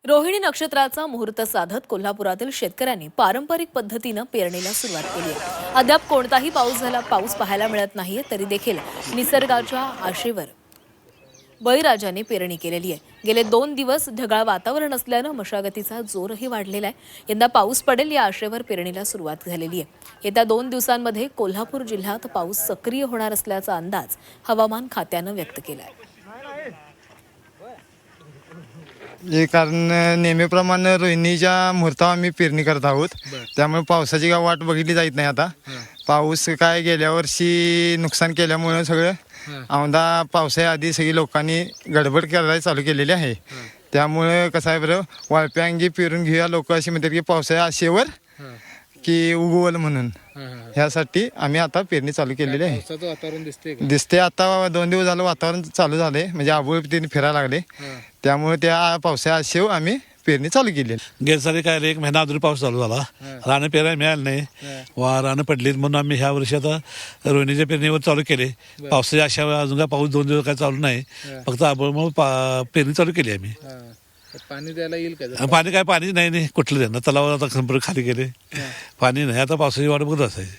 रोहिणी नक्षत्राचा मुहूर्त साधत कोल्हापुरातील शेतकऱ्यांनी पारंपरिक पद्धतीनं पेरणीला सुरुवात केली आहे. अद्याप कोणताही पाऊस पाहायला मिळत नाहीये, तरी देखील निसर्गाच्या आशेवर बळीराजाने पेरणी केलेली आहे. गेले 2 दिवस ढगाळ वातावरण असल्यानं मशागतीचा जोरही वाढलेला आहे. यंदा पाऊस पडेल या आशेवर पेरणीला सुरुवात झालेली आहे. येत्या 2 दिवसांमध्ये कोल्हापूर जिल्ह्यात पाऊस सक्रिय होणार असल्याचा अंदाज हवामान खात्यानं व्यक्त केला आहे. हे कारण नेहमीप्रमाणे रोहिणीच्या मुहूर्तावर आम्ही पेरणी करत आहोत. त्यामुळे पावसाची काय वाट बघितली जात नाही. आता पाऊस काय गेल्या वर्षी नुकसान केल्यामुळे सगळं औंधा पावसाच्या सगळी लोकांनी गडबड करायला चालू केलेली आहे. त्यामुळे कसं आहे बरं, वाळप्या अंगी पेरून घेऊया लोक अशी म्हणतात की पावसाच्या आशेवर की उगवल म्हणून. ह्यासाठी आम्ही आता पेरणी चालू केलेली आहे. वातावरण दिसते आता 2 दिवस झालं वातावरण चालू झाले, म्हणजे आबोळ फिरायला लागले. त्यामुळे त्या पावसाच्या आशेवर आम्ही पेरणी चालू केली. गेलसारी काय 1 महिना अजून पाऊस चालू झाला, रानं पेरायला मिळालं नाही, रानं पडलीत म्हणून आम्ही ह्या वर्षी आता रोहिणीच्या पेरणीवर चालू केले. पावसाच्या आशा अजून काय पाऊस 2 दिवस काय चालू नाही, फक्त आबोळमुळे पेरणी चालू केली आम्ही. पाणी द्यायला येईल का? पाणी नाही कुठलं त्यांना तलावात आता संपर्क खाली गेले, पाणी नाही. आता पावसाची वाट बघत असायची.